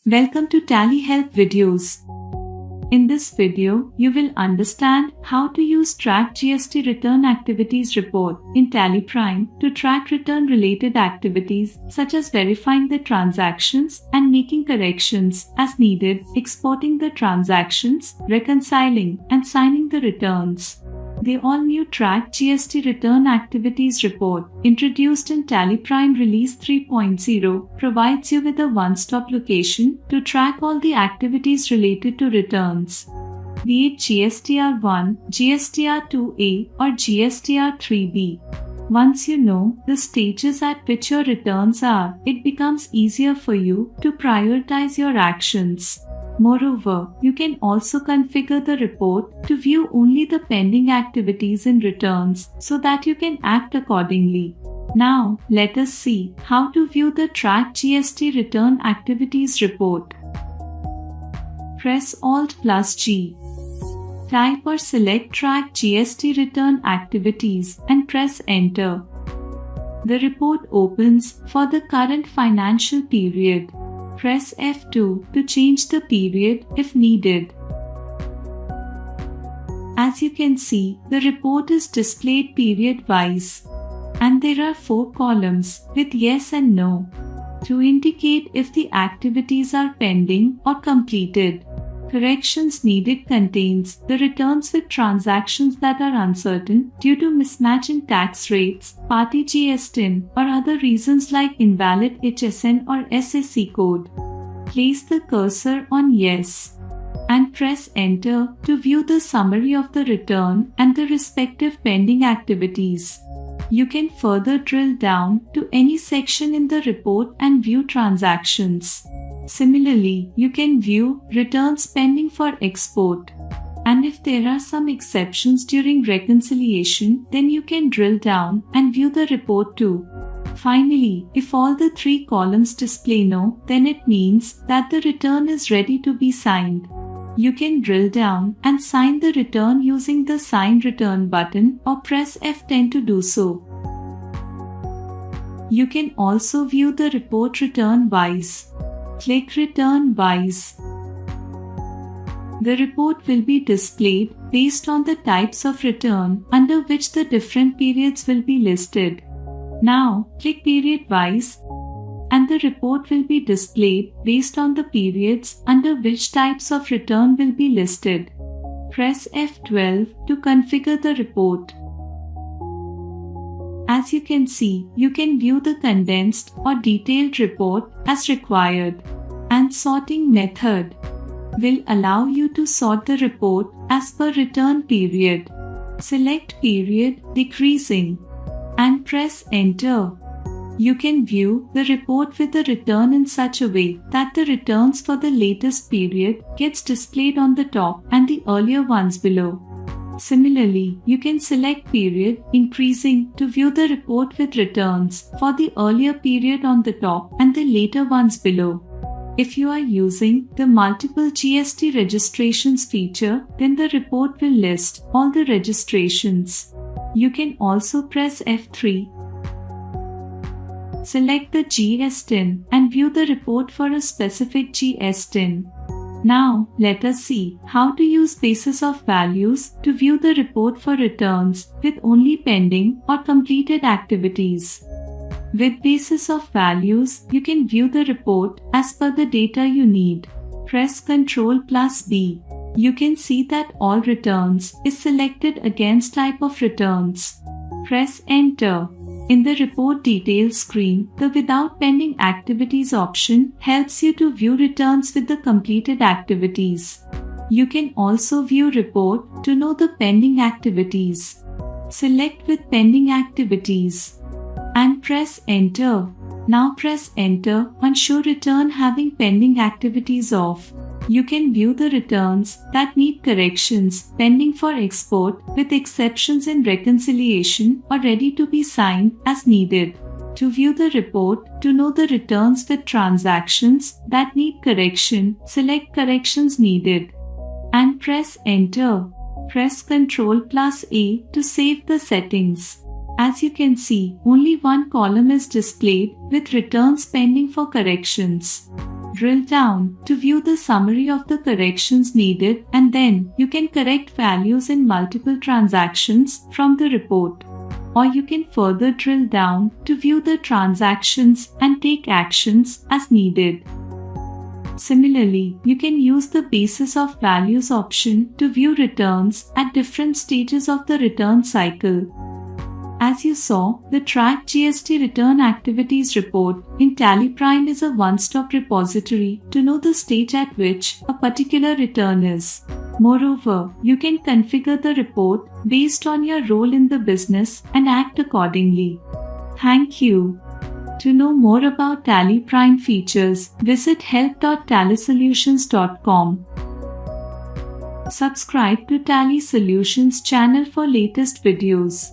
Welcome to Tally Help Videos. In this video, you will understand how to use Track GST Return Activities report in TallyPrime to track return-related activities such as verifying the transactions and making corrections as needed, exporting the transactions, reconciling, and signing the returns. The all-new Track GST Return Activities report, introduced in TallyPrime Release 3.0, provides you with a one-stop location to track all the activities related to returns, be it GSTR1, GSTR2A, or GSTR3B. Once you know the stages at which your returns are, it becomes easier for you to prioritize your actions. Moreover, you can also configure the report to view only the pending activities in returns so that you can act accordingly. Now, let us see how to view the Track GST Return Activities report. Press Alt+G. Type or select Track GST Return Activities and press Enter. The report opens for the current financial period. Press F2 to change the period if needed. As you can see, the report is displayed period-wise, and there are 4 columns with yes and no to indicate if the activities are pending or completed. Corrections needed contains the returns with transactions that are uncertain due to mismatch in tax rates, party GSTN, or other reasons like invalid HSN or SSC code. Place the cursor on Yes and press Enter to view the summary of the return and the respective pending activities. You can further drill down to any section in the report and view transactions. Similarly, you can view returns pending for export. And if there are some exceptions during reconciliation, then you can drill down and view the report too. Finally, if all the 3 columns display no, then it means that the return is ready to be signed. You can drill down and sign the return using the Sign Return button or press F10 to do so. You can also view the report return-wise. Click Return-wise. The report will be displayed based on the types of return under which the different periods will be listed. Now, click Period-wise, and the report will be displayed based on the periods under which types of return will be listed. Press F12 to configure the report. As you can see, you can view the condensed or detailed report as required. And sorting method will allow you to sort the report as per return period. Select Period Decreasing and press Enter. You can view the report with the return in such a way that the returns for the latest period gets displayed on the top and the earlier ones below. Similarly, you can select Period Increasing to view the report with returns for the earlier period on the top and the later ones below. If you are using the Multiple GST Registrations feature, then the report will list all the registrations. You can also press F3. Select the GSTN and view the report for a specific GSTN. Now, let us see how to use basis of values to view the report for returns with only pending or completed activities. With basis of values, you can view the report as per the data you need. Press Ctrl+B. You can see that all returns is selected against type of returns. Press Enter. In the Report Details screen, the Without Pending Activities option helps you to view returns with the completed activities. You can also view report to know the pending activities. Select with pending activities and press Enter. Now press Enter on Show Return having pending activities off. You can view the returns that need corrections pending for export with exceptions in reconciliation or ready to be signed as needed. To view the report, to know the returns with transactions that need correction, select Corrections Needed and press Enter. Press Ctrl+A to save the settings. As you can see, only one column is displayed with returns pending for corrections. Drill down to view the summary of the corrections needed, and then you can correct values in multiple transactions from the report. Or you can further drill down to view the transactions and take actions as needed. Similarly, you can use the basis of values option to view returns at different stages of the return cycle. As you saw, the Track GST Return Activities report in TallyPrime is a one-stop repository to know the stage at which a particular return is. Moreover, you can configure the report based on your role in the business and act accordingly. Thank you. To know more about TallyPrime features, visit help.tallysolutions.com. Subscribe to Tally Solutions channel for latest videos.